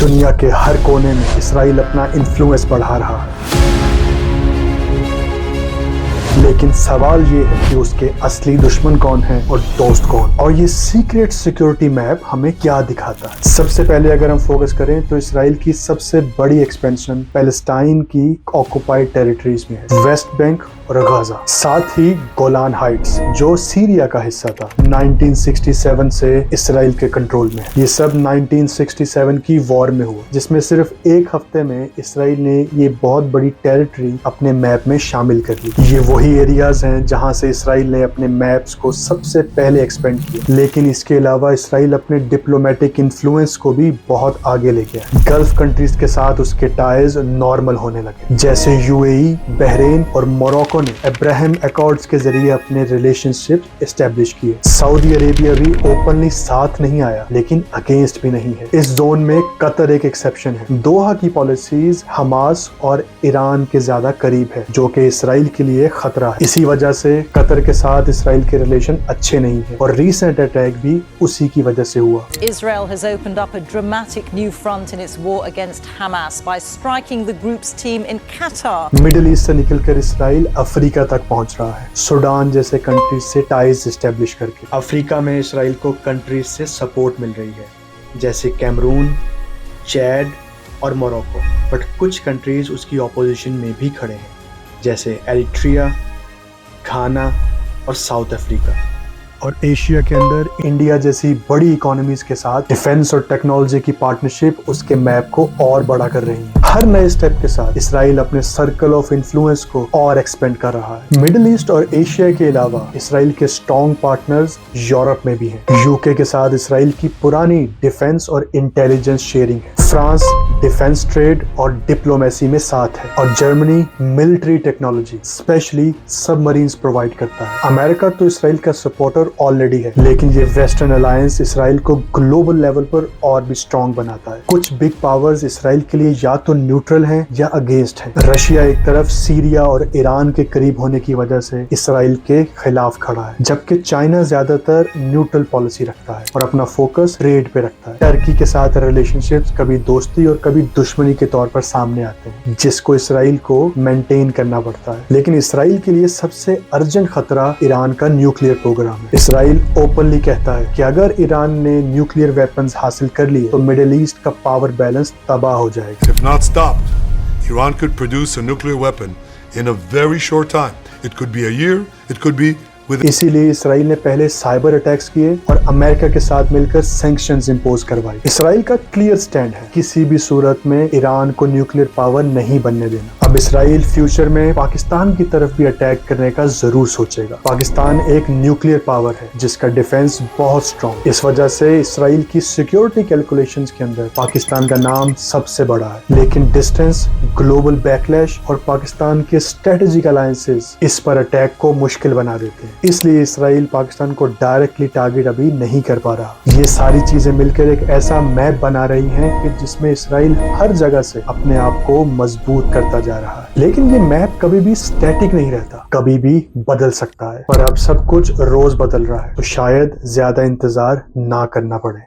دنیا کے ہر کونے میں اسرائیل اپنا انفلوئنس بڑھا رہا ہے، لیکن سوال یہ ہے کہ اس کے اصلی دشمن کون ہیں اور دوست کون، اور یہ سیکریٹ سیکیورٹی میپ ہمیں کیا دکھاتا ہے۔ سب سے پہلے اگر ہم فوکس کریں تو اسرائیل کی سب سے بڑی ایکسپینشن پیلسٹائن کی آکوپائڈ ٹیریٹریز میں ہے، ویسٹ بینک اور غزہ، ساتھ ہی گولان ہائٹس جو سیریا کا حصہ تھا 1967 سے اسرائیل کے کنٹرول میں ہے۔ یہ سب 1967 کی وار میں ہوا، جس میں صرف ایک ہفتے میں اسرائیل نے یہ بہت بڑی ٹیریٹری اپنے میپ میں شامل کر لی۔ یہ وہی ایریاز ہیں جہاں سے اسرائیل نے اپنے میپس کو سب سے پہلے ایکسپینڈ کیا، لیکن اس کے علاوہ اسرائیل اپنے ڈپلومیٹک انفلوئنس کو بھی بہت آگے لے گیا۔ گلف کنٹریز کے ساتھ اس کے ٹائز نارمل ہونے لگے، جیسے UAE، بحرین اور موروکو نے ابراہیم ایکارڈز کے ذریعے اپنے ریلیشن شپ اسٹیبلش کیے۔ سعودی عربیہ بھی اوپنلی ساتھ نہیں آیا لیکن اگینسٹ بھی نہیں ہے۔ اس زون میں قطر ایک ایکسیپشن ہے۔ دوحہ کی پالیسیز حماس اور ایران کے زیادہ قریب ہے، جو کہ اسرائیل کے لیے خطرہ ہے۔ اسی وجہ سے قطر کے ساتھ اسرائیل کے ریلیشن اچھے نہیں ہیں، اور ریسنٹ اٹیک بھی اسی کی وجہ سے ہوا۔ Israel has opened up a dramatic new front in its war against Hamas by striking the group's team in Qatar. Middle East سے نکل کر اسرائیل افریقہ تک پہنچ رہا ہے، سوڈان جیسے کنٹریز سے ٹائز اسٹیبلش کر کے۔ افریقہ میں اسرائیل کو کنٹریز سے سپورٹ مل رہی ہے، جیسے کیمرون، چیڈ اور موروکو، بٹ کچھ کنٹریز اس کی اپوزیشن میں بھی کھڑے ہیں، جیسے ایریٹریا، گھانا اور ساؤتھ افریقہ۔ اور ایشیا کے اندر انڈیا جیسی بڑی اکانومیز کے ساتھ ڈیفنس اور ٹیکنالوجی کی پارٹنرشپ اس کے میپ کو اور بڑا کر رہی ہے۔ ہر نئے سٹیپ کے ساتھ اسرائیل اپنے سرکل آف انفلوئنس کو اور ایکسپینڈ کر رہا ہے۔ مڈل ایسٹ اور ایشیا کے علاوہ اسرائیل کے اسٹرانگ پارٹنرز یورپ میں بھی ہیں۔ UK کے ساتھ اسرائیل کی پرانی ڈیفنس اور انٹیلیجنس شیئرنگ ہے۔ فرانس ڈیفنس ٹریڈ اور ڈپلومیسی میں ساتھ ہے، اور جرمنی ملٹری ٹیکنالوجی اسپیشلی سب مرینز پرووائڈ کرتا ہے۔ امریکہ تو اسرائیل کا سپورٹر آلریڈی ہے، لیکن یہ ویسٹرن الائنس اسرائیل کو گلوبل لیول پر اور بھی اسٹرانگ بناتا ہے۔ کچھ بگ پاورز اسرائیل کے لیے یا تو نیوٹرل ہیں یا اگینسٹ ہیں۔ رشیا ایک طرف سیریا اور ایران کے قریب ہونے کی وجہ سے اسرائیل کے خلاف کھڑا ہے، جبکہ چائنا زیادہ تر نیوٹرل پالیسی رکھتا ہے اور اپنا فوکس ٹریڈ پہ رکھتا ہے۔ ٹرکی کے ساتھ ریلیشن شپس کبھی دوستی اور کبھی دشمنی کے طور پر سامنے آتے ہیں، جس کو اسرائیل کو مینٹین کرنا پڑتا ہے۔ لیکن اسرائیل کے لیے سب سے ارجنٹ خطرہ ایران کا نیوکلیئر پروگرام ہے۔ اسرائیل اوپنلی کہتا ہے کہ اگر ایران نے نیوکلیئر ویپنز حاصل کر لیے تو مڈل ایسٹ کا پاور بیلنس تباہ ہو جائے گا۔ If not stopped, Iran could produce a nuclear weapon in a very short time. It could be a year, it could be within. اسی لیے اسرائیل نے پہلے سائبر اٹیکس کیے اور امریکہ کے ساتھ مل کر سینکشنز امپوز کروائی۔ اسرائیل کا کلیئر سٹینڈ ہے، کسی بھی صورت میں ایران کو نیوکلیئر پاور نہیں بننے دینا۔ اب اسرائیل فیوچر میں پاکستان کی طرف بھی اٹیک کرنے کا ضرور سوچے گا۔ پاکستان ایک نیوکلیئر پاور ہے جس کا ڈیفنس بہت سٹرانگ، اس وجہ سے اسرائیل کی سیکیورٹی کیلکولیشنز کے اندر پاکستان کا نام سب سے بڑا ہے، لیکن ڈسٹنس، گلوبل بیکلیش اور پاکستان کے اسٹریٹجک الائنسز اس پر اٹیک کو مشکل بنا دیتے ہیں۔ اس لیے اسرائیل پاکستان کو ڈائریکٹلی ٹارگٹ ابھی نہیں کر پا رہا۔ یہ ساری چیزیں مل کر ایک ایسا میپ بنا رہی ہیں کہ جس میں اسرائیل ہر جگہ سے اپنے آپ کو مضبوط کرتا جا رہا ہے، لیکن یہ میپ کبھی بھی اسٹیٹک نہیں رہتا، کبھی بھی بدل سکتا ہے، اور اب سب کچھ روز بدل رہا ہے، تو شاید زیادہ انتظار نہ کرنا پڑے۔